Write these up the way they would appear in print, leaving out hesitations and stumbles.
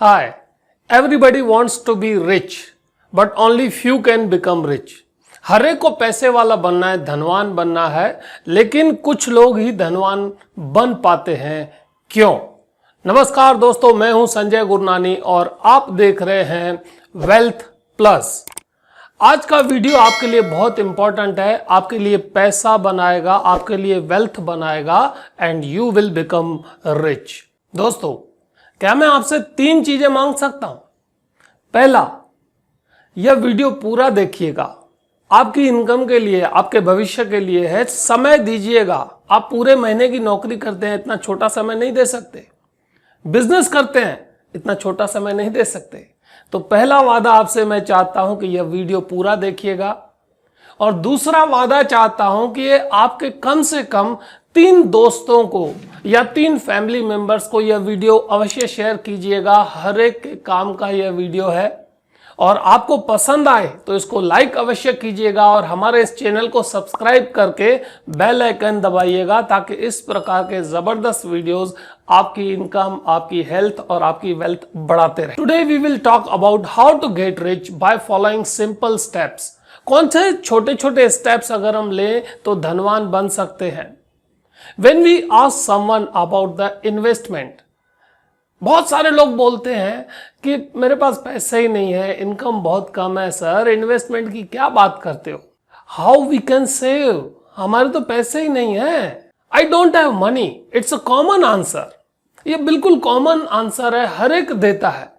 Hi, everybody wants to be rich, but only few can become rich. हर एक को पैसे वाला बनना है, धनवान बनना है, लेकिन कुछ लोग ही धनवान बन पाते हैं। क्यों? नमस्कार दोस्तों, मैं हूं संजय गुरनानी और आप देख रहे हैं वेल्थ प्लस। आज का वीडियो आपके लिए बहुत इंपॉर्टेंट है, आपके लिए पैसा बनाएगा, आपके लिए वेल्थ बनाएगा and you will become rich. दोस्तों, क्या मैं आपसे 3 चीजें मांग सकता हूं? पहला, यह वीडियो पूरा देखिएगा, आपकी इनकम के लिए, आपके भविष्य के लिए है। समय दीजिएगा। आप पूरे महीने की नौकरी करते हैं, इतना छोटा समय नहीं दे सकते। बिजनेस करते हैं, इतना छोटा समय नहीं दे सकते। तो पहला वादा आपसे मैं चाहता हूं कि यह वीडियो पूरा देखिएगा, और दूसरा वादा चाहता हूं कि ये आपके कम से कम 3 दोस्तों को या 3 फैमिली मेंबर्स को यह वीडियो अवश्य शेयर कीजिएगा। हर एक के काम का यह वीडियो है, और आपको पसंद आए तो इसको लाइक अवश्य कीजिएगा और हमारे इस चैनल को सब्सक्राइब करके बेल आइकन दबाइएगा, ताकि इस प्रकार के जबरदस्त वीडियोस आपकी इनकम, आपकी हेल्थ और आपकी वेल्थ बढ़ाते रहे। Today we will talk about how to get rich by following simple steps. कौन से छोटे छोटे स्टेप्स अगर हम लें तो धनवान बन सकते हैं। When we ask someone about the investment, बहुत सारे लोग बोलते हैं कि मेरे पास पैसे ही नहीं है, इनकम बहुत कम है सर, इन्वेस्टमेंट की क्या बात करते हो? How we can save? हमारे तो पैसे ही नहीं है। I don't have money, it's a common answer. ये बिल्कुल कॉमन आंसर है, हर एक देता है।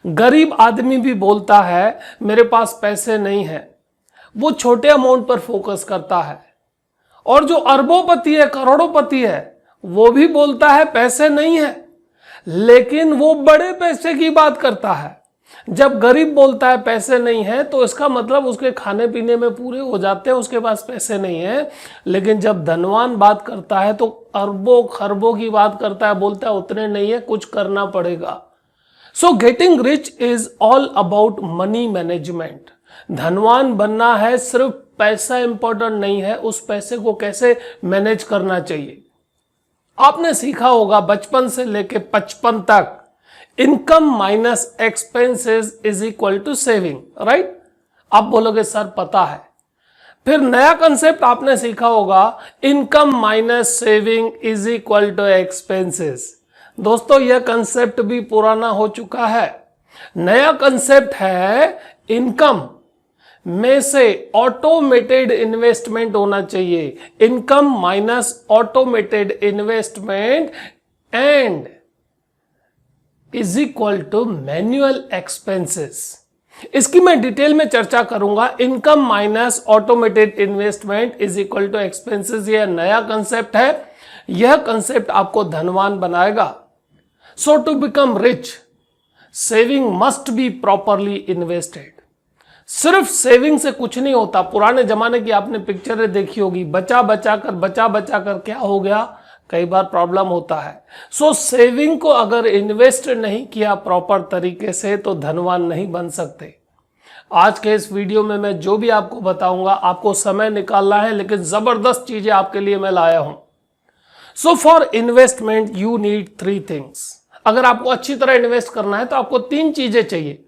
गरीब आदमी भी बोलता है मेरे पास पैसे नहीं है, वो छोटे अमाउंट पर फोकस करता है। और जो अरबोपति है, करोड़ोपति है, वो भी बोलता है पैसे नहीं है, लेकिन वो बड़े पैसे की बात करता है। जब गरीब बोलता है पैसे नहीं है, तो इसका मतलब उसके खाने पीने में पूरे हो जाते हैं, उसके पास पैसे नहीं है। लेकिन जब धनवान बात करता है तो अरबों खरबों की बात करता है, बोलता है उतने नहीं है, कुछ करना पड़ेगा। So getting rich is all about money management. धनवान बनना है, सिर्फ पैसा इंपॉर्टेंट नहीं है, उस पैसे को कैसे मैनेज करना चाहिए। आपने सीखा होगा बचपन से लेके 55 तक, income minus expenses is equal to saving, right? आप बोलोगे सर पता है। फिर नया कंसेप्ट आपने सीखा होगा, income minus saving is equal to expenses. दोस्तों, यह कंसेप्ट भी पुराना हो चुका है। नया कंसेप्ट है, इनकम में से ऑटोमेटेड इन्वेस्टमेंट होना चाहिए। Income minus automated investment and is equal to manual expenses. इसकी मैं डिटेल में चर्चा करूंगा। Income minus automated investment is equal to expenses, यह नया कंसेप्ट है। यह कंसेप्ट आपको धनवान बनाएगा। So to become rich, saving must be properly invested. सिर्फ सेविंग से कुछ नहीं होता। पुराने जमाने की आपने पिक्चरें देखी होगी, बचा बचा कर क्या हो गया, कई बार प्रॉब्लम होता है। सो सेविंग को अगर इन्वेस्ट नहीं किया प्रॉपर तरीके से तो धनवान नहीं बन सकते। आज के इस वीडियो में मैं जो भी आपको बताऊंगा, आपको समय निकालना है, लेकिन जबरदस्त चीजें आपके लिए मैं लाया हूं। So for investment you need 3 things. अगर आपको अच्छी तरह इन्वेस्ट करना है तो आपको 3 चीजें चाहिए।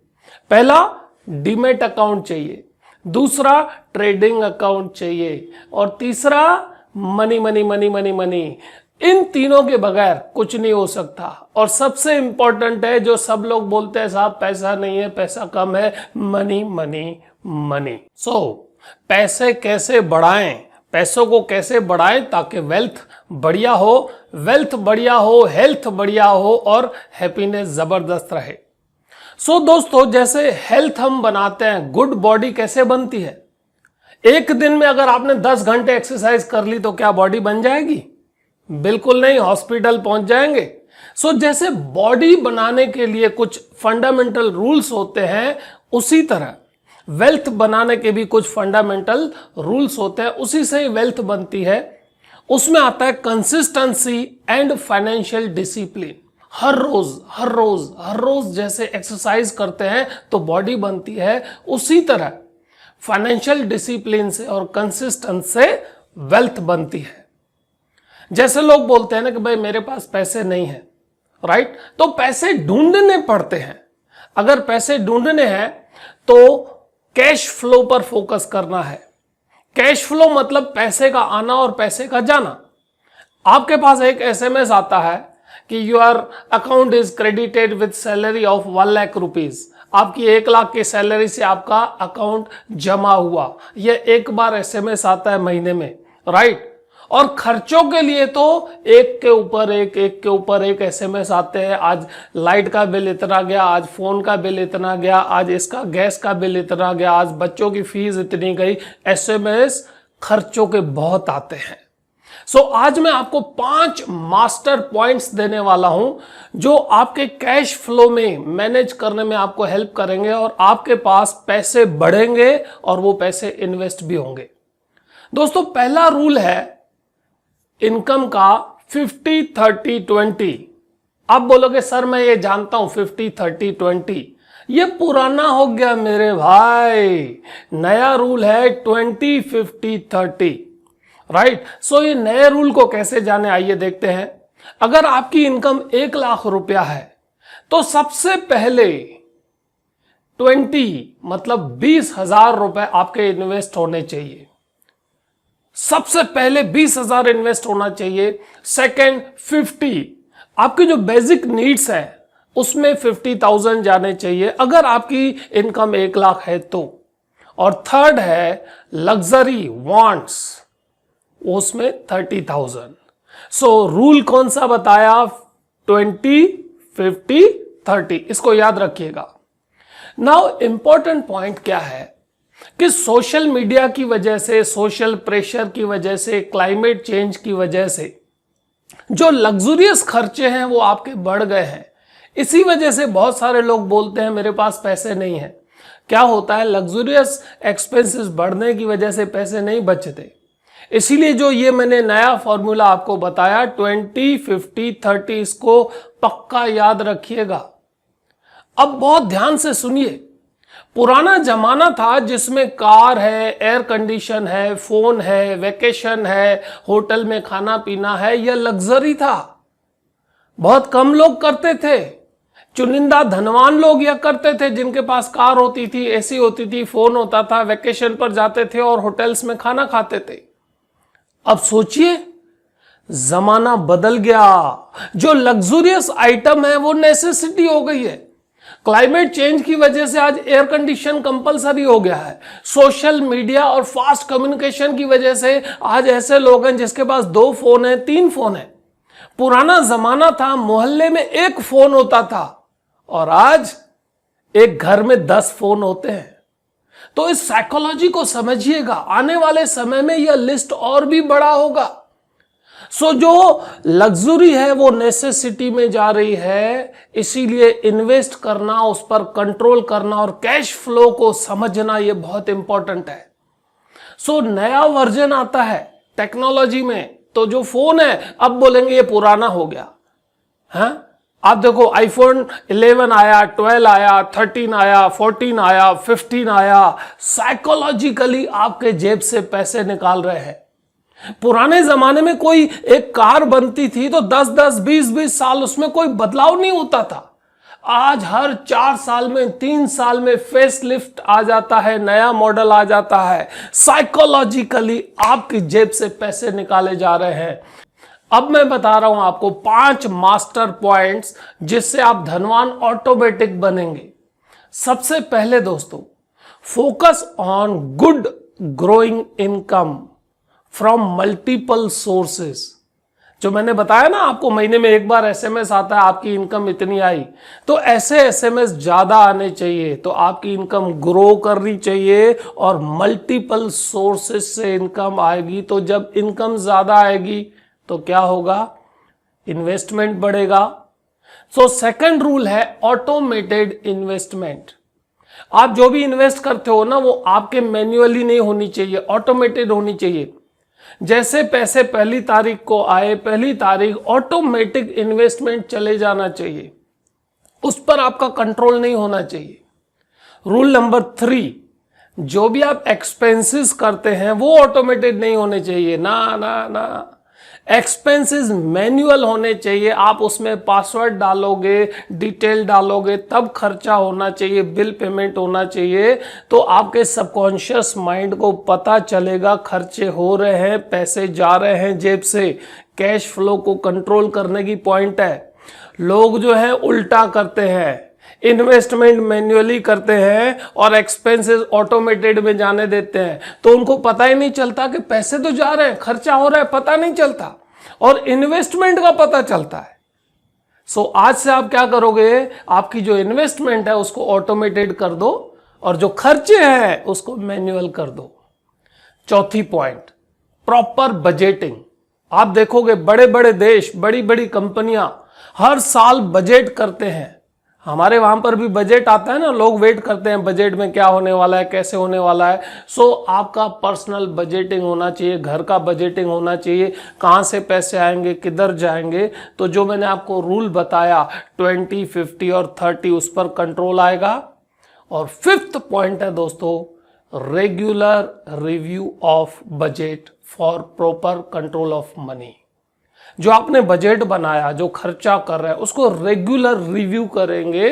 पहला, डीमेट अकाउंट चाहिए। दूसरा, ट्रेडिंग अकाउंट चाहिए। और तीसरा, money money money money money. इन तीनों के बगैर कुछ नहीं हो सकता। और सबसे इंपॉर्टेंट है, जो सब लोग बोलते हैं साहब पैसा नहीं है, पैसा कम है, मनी मनी मनी। सो पैसे कैसे बढ़ाएं, पैसों को कैसे बढ़ाएं ताकि वेल्थ बढ़िया हो, हेल्थ बढ़िया हो और हैप्पीनेस जबरदस्त रहे। सो दोस्तों, जैसे हेल्थ हम बनाते हैं, गुड बॉडी कैसे बनती है? एक दिन में अगर आपने 10 घंटे एक्सरसाइज कर ली तो क्या बॉडी बन जाएगी? बिल्कुल नहीं, हॉस्पिटल पहुंच जाएंगे। सो जैसे बॉडी बनाने के लिए कुछ फंडामेंटल रूल्स होते हैं, उसी तरह वेल्थ बनाने के भी कुछ फंडामेंटल रूल्स होते हैं। उसी से ही वेल्थ बनती है। उसमें आता है कंसिस्टेंसी एंड फाइनेंशियल डिसिप्लिन। हर रोज जैसे एक्सरसाइज करते हैं तो बॉडी बनती है, उसी तरह फाइनेंशियल डिसिप्लिन से और कंसिस्टेंस से वेल्थ बनती है। जैसे लोग बोलते हैं ना कि भाई मेरे पास पैसे नहीं है, राइट? तो पैसे ढूंढने पड़ते हैं। अगर पैसे ढूंढने हैं तो कैश फ्लो पर फोकस करना है। कैश फ्लो मतलब पैसे का आना और पैसे का जाना। आपके पास एक एसएमएस आता है कि your account is credited with salary of 1 lakh rupees. आपकी 1 लाख की सैलरी से आपका अकाउंट जमा हुआ। यह एक बार एसएमएस आता है महीने में, राइट? और खर्चों के लिए तो एक के ऊपर एक एसएमएस आते हैं। आज लाइट का बिल इतना गया, आज फोन का बिल इतना गया, आज इसका गैस का बिल इतना गया, आज बच्चों की फीस इतनी गई। एसएमएस खर्चों के बहुत आते हैं। सो आज मैं आपको 5 मास्टर पॉइंट्स देने वाला हूं जो आपके कैश फ्लो में मैनेज करने में आपको हेल्प करेंगे और आपके पास पैसे बढ़ेंगे और वो पैसे इन्वेस्ट भी होंगे। दोस्तों, पहला रूल है इनकम का 50-30-20। आप बोलोगे सर मैं ये जानता हूं 50-30-20, ये पुराना हो गया मेरे भाई। नया रूल है 20-50-30, राइट? सो ये नए रूल को कैसे जाने, आइए देखते हैं। अगर आपकी इनकम 1 लाख रुपया है तो सबसे पहले 20 मतलब 20,000 रुपए आपके इन्वेस्ट होने चाहिए। सबसे पहले 20,000 इन्वेस्ट होना चाहिए। सेकेंड 50, आपकी जो बेसिक नीड्स है उसमें 50,000 जाने चाहिए अगर आपकी इनकम 1 लाख है तो। और थर्ड है लग्जरी वांट्स, उसमें 30,000। सो रूल कौन सा बताया? 20-50-30, इसको याद रखिएगा। नाउ इंपॉर्टेंट पॉइंट क्या है कि सोशल मीडिया की वजह से, सोशल प्रेशर की वजह से, क्लाइमेट चेंज की वजह से जो लग्जरियस खर्चे हैं वो आपके बढ़ गए हैं। इसी वजह से बहुत सारे लोग बोलते हैं मेरे पास पैसे नहीं है। क्या होता है, लग्जरियस एक्सपेंसेस बढ़ने की वजह से पैसे नहीं बचते। इसीलिए जो ये मैंने नया फॉर्मूला आपको बताया 20-50-30, इसको पक्का याद रखिएगा। अब बहुत ध्यान से सुनिए। पुराना जमाना था जिसमें कार है, एयर कंडीशन है, फोन है, वेकेशन है, होटल में खाना पीना है, यह लग्जरी था। बहुत कम लोग करते थे। चुनिंदा धनवान लोग यह करते थे जिनके पास कार होती थी, एसी होती थी, फोन होता था, वेकेशन पर जाते थे और होटल्स में खाना खाते थे। अब सोचिए, जमाना बदल गया। जो लग्जरियस आइटम है वो नेसेसिटी हो गई है। क्लाइमेट चेंज की वजह से आज एयर कंडीशन कंपलसरी हो गया है। सोशल मीडिया और फास्ट कम्युनिकेशन की वजह से आज ऐसे लोग हैं जिसके पास 2 फोन है, 3 फोन है। पुराना जमाना था मोहल्ले में 1 फोन होता था और आज एक घर में 10 फोन होते हैं। तो इस साइकोलॉजी को समझिएगा। आने वाले समय में यह लिस्ट और भी बड़ा होगा। सो जो लग्जरी है वो नेसेसिटी में जा रही है। इसीलिए इन्वेस्ट करना, उस पर कंट्रोल करना और कैश फ्लो को समझना ये बहुत इंपॉर्टेंट है। सो नया वर्जन आता है टेक्नोलॉजी में, तो जो फोन है अब बोलेंगे ये पुराना हो गया। हाँ, आप देखो आईफोन 11 आया, 12 आया, 13 आया, 14 आया, 15 आया। साइकोलॉजिकली आपके जेब से पैसे निकाल रहे हैं। पुराने जमाने में कोई एक कार बनती थी तो 10-10, 20-20 साल उसमें कोई बदलाव नहीं होता था। आज हर 4 साल में, 3 साल में फेस लिफ्ट आ जाता है, नया मॉडल आ जाता है। साइकोलॉजिकली आपकी जेब से पैसे निकाले जा रहे हैं। अब मैं बता रहा हूं आपको 5 मास्टर पॉइंट्स जिससे आप धनवान ऑटोमेटिक बनेंगे। सबसे पहले दोस्तों, focus on good growing income from multiple sources. जो मैंने बताया ना आपको, महीने में एक बार एसएमएस आता है आपकी इनकम इतनी आई, तो ऐसे एसएमएस ज्यादा आने चाहिए। तो आपकी इनकम ग्रो करनी चाहिए और मल्टीपल सोर्सेस से इनकम आएगी। तो जब इनकम ज्यादा आएगी तो क्या होगा? इन्वेस्टमेंट बढ़ेगा। सो सेकंड रूल है ऑटोमेटेड इन्वेस्टमेंट। आप जो भी इन्वेस्ट करते हो ना वो आपके मैन्युअली नहीं होनी चाहिए, ऑटोमेटेड होनी चाहिए। जैसे पैसे पहली तारीख को आए, पहली तारीख ऑटोमेटिक इन्वेस्टमेंट चले जाना चाहिए, उस पर आपका कंट्रोल नहीं होना चाहिए। रूल नंबर 3, जो भी आप एक्सपेंसेस करते हैं वो ऑटोमेटेड नहीं होने चाहिए। ना ना ना, एक्सपेंसेस मैन्युअल होने चाहिए, आप उसमें पासवर्ड डालोगे, डिटेल डालोगे, तब खर्चा होना चाहिए, बिल पेमेंट होना चाहिए। तो आपके सबकॉन्शियस माइंड को पता चलेगा खर्चे हो रहे हैं, पैसे जा रहे हैं जेब से। कैश फ्लो को कंट्रोल करने की पॉइंट है। लोग जो है उल्टा करते हैं, इन्वेस्टमेंट मैन्युअली करते हैं और एक्सपेंसेस ऑटोमेटेड में जाने देते हैं, तो उनको पता ही नहीं चलता कि पैसे तो जा रहे हैं, खर्चा हो रहा है, पता नहीं चलता, और इन्वेस्टमेंट का पता चलता है। सो आज से आप क्या करोगे, आपकी जो इन्वेस्टमेंट है उसको ऑटोमेटेड कर दो और जो खर्चे हैं उसको मैन्युअल कर दो। चौथी पॉइंट, प्रॉपर बजटिंग। आप देखोगे बड़े बड़े देश, बड़ी बड़ी कंपनियां हर साल बजट करते हैं। हमारे वहां पर भी बजट आता है ना, लोग वेट करते हैं बजट में क्या होने वाला है, कैसे होने वाला है। सो आपका पर्सनल बजटिंग होना चाहिए, घर का बजटिंग होना चाहिए, कहां से पैसे आएंगे, किधर जाएंगे। तो जो मैंने आपको रूल बताया 20, 50 और 30, उस पर कंट्रोल आएगा। और फिफ्थ पॉइंट है दोस्तों, regular review of budget for proper control of money. जो आपने बजट बनाया, जो खर्चा कर रहे हैं, उसको रेगुलर रिव्यू करेंगे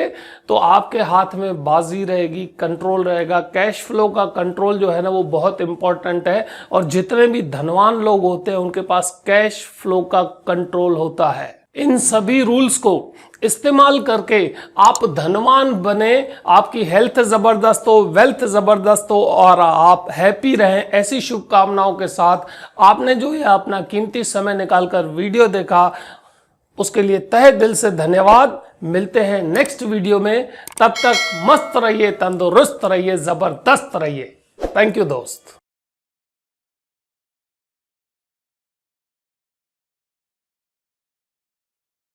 तो आपके हाथ में बाजी रहेगी, कंट्रोल रहेगा। कैश फ्लो का कंट्रोल जो है ना वो बहुत इंपॉर्टेंट है, और जितने भी धनवान लोग होते हैं उनके पास कैश फ्लो का कंट्रोल होता है। इन सभी रूल्स को इस्तेमाल करके आप धनवान बने, आपकी हेल्थ जबरदस्त हो, वेल्थ जबरदस्त हो और आप हैप्पी रहें, ऐसी शुभकामनाओं के साथ आपने जो ये अपना कीमती समय निकालकर वीडियो देखा उसके लिए तहे दिल से धन्यवाद। मिलते हैं नेक्स्ट वीडियो में, तब तक मस्त रहिए, तंदुरुस्त रहिए, जबरदस्त रहिए। थैंक यू दोस्त।